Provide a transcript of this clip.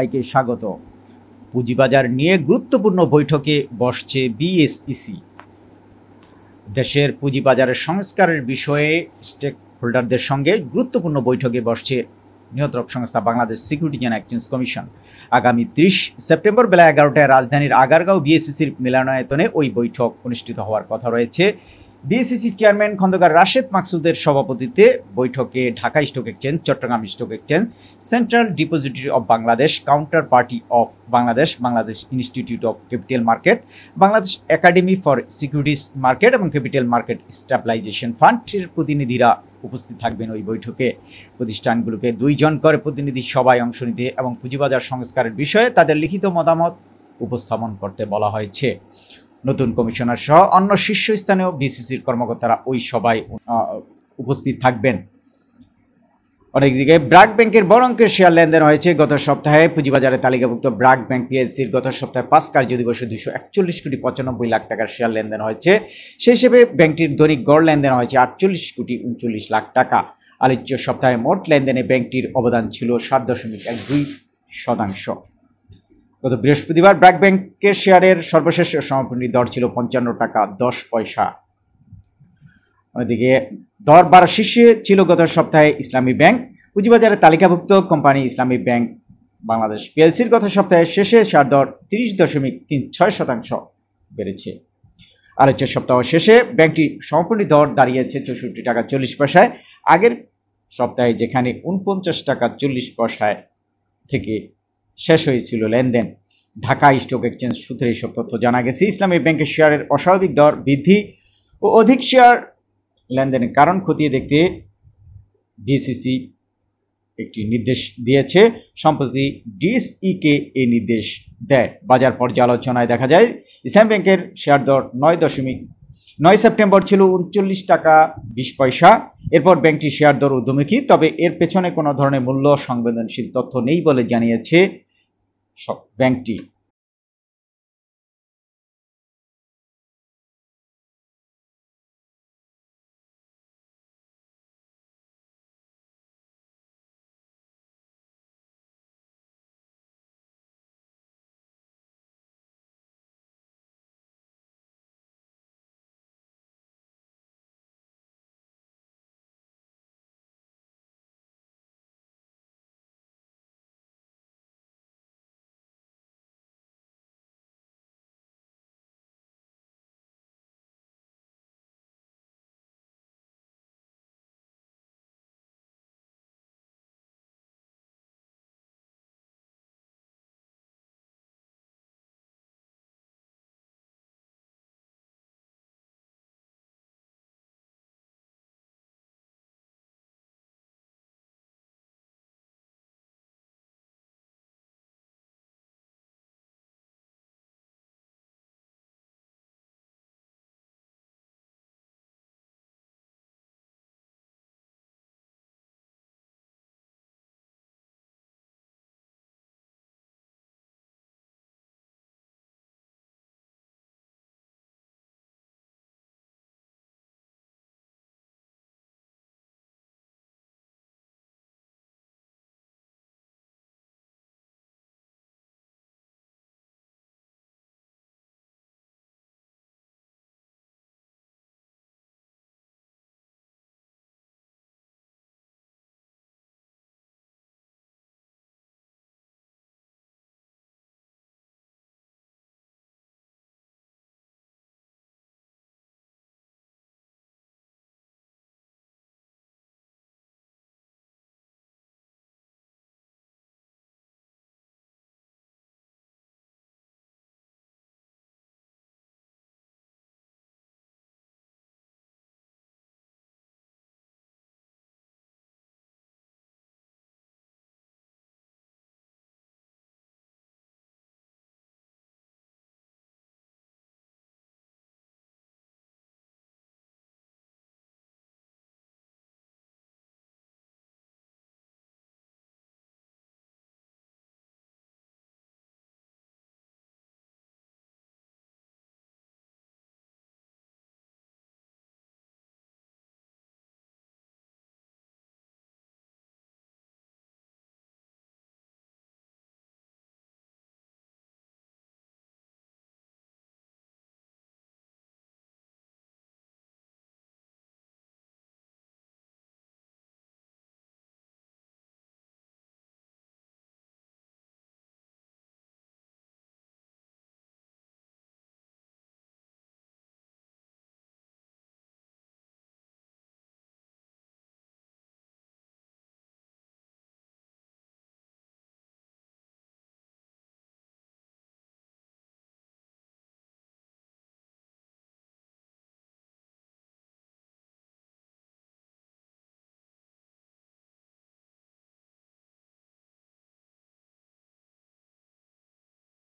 সবাইকে স্বাগত। পুঁজিবাজার নিয়ে গুরুত্বপূর্ণ বৈঠকে বসছে বিএসইসি। দেশের পুঁজিবাজারের সংস্কারের বিষয়ে স্টেক হোল্ডারদের সঙ্গে গুরুত্বপূর্ণ বৈঠকে বসছে নিয়ন্ত্রক সংস্থা Bangladesh securities and exchange commission. আগামী 30 সেপ্টেম্বর বেলা 11টায় রাজধানীর আগারগাঁও বিএসইসির মিলনায়তনে ওই বৈঠক অনুষ্ঠিত হওয়ার কথা রয়েছে। বিএসইসি চেয়ারম্যান খন্দকার রাশেদ মাকসুদের সভাপতিত্বে বৈঠকে Dhaka stock exchange, Chattogram stock exchange, central depository of Bangladesh, counter party of Bangladesh, Bangladesh institute of capital market, Bangladesh academy for securities market এবং ক্যাপিটাল মার্কেট স্টেবিলাইজেশন ফান্ডের প্রতিনিধিরা উপস্থিত থাকবেন। ওই বৈঠকে প্রতিষ্ঠানগুলোকে 2 জন করে প্রতিনিধি সভায় অংশ নিতে এবং পুঁজিবাজার সংস্কারের বিষয়ে তাদের লিখিত মতামত উপস্থাপন করতে বলা হয়েছে। নতুন কমিশনার সহ অন্য শীর্ষস্থানীয় বিসিসির কর্মকর্তারা ওই সভায় উপস্থিত থাকবেন। অনেকদিকে ব্র্যাক ব্যাংকের বড় অঙ্কের শেয়ার লেনদেন হয়েছে গত সপ্তাহে। পুঁজিবাজারে তালিকাভুক্ত ব্র্যাক ব্যাংক পিএলসির গত সপ্তাহে 5 কার্যদিবসে 241 কোটি 95 লাখ টাকার শেয়ার লেনদেন হয়েছে। সেই হিসেবে ব্যাংকটির দৈনিক গড় লেনদেন হয়েছে 48 কোটি 39 লাখ টাকা। আলোচ্য সপ্তাহে মোট লেনদেনে ব্যাংকটির অবদান ছিল 7.12%। গত বৃহস্পতিবার ব্র্যাক ব্যাংকের শেয়ারের সর্বশেষ সমাপনী দর ছিল 55 টাকা 10 পয়সা। অন্যদিকে দর বাড়ার শীর্ষে ছিল গত সপ্তাহে ইসলামী ব্যাংক। পুঁজিবাজারে তালিকাভুক্ত কোম্পানি ইসলামী ব্যাংক বাংলাদেশ পিএলসির গত সপ্তাহে শেষে শেয়ার দর 30.36% বেড়েছে। আলোচ্য সপ্তাহ শেষে ব্যাংকটি সমাপনী দর দাঁড়িয়েছে 64 টাকা 40 পয়সায়। আগের সপ্তাহে যেখানে 49 টাকা 40 পয়সায় থেকে শেষ হয়েছিল লেনদেন। ঢাকা স্টক এক্সচেঞ্জ সূত্রে এইসব তথ্য জানা গেছে। ইসলামী ব্যাংকের শেয়ারের অস্বাভাবিক দর বৃদ্ধি ও অধিক শেয়ার লেনদেনের কারণ খতিয়ে দেখতে বিএসইসি একটি নির্দেশ দিয়েছে। সম্প্রতি ডিএসইকে এই নির্দেশ দেয়। বাজার পর্যালোচনায় দেখা যায় ইসলামী ব্যাংকের শেয়ার দর 9 সেপ্টেম্বর ছিল 39 টাকা 20 পয়সা। এরপর ব্যাংকটির শেয়ার দর ঊর্ধ্বমুখী, তবে এর পেছনে কোনো ধরনের মূল্য সংবেদনশীল তথ্য নেই বলে জানিয়েছে ব্যাংকটি।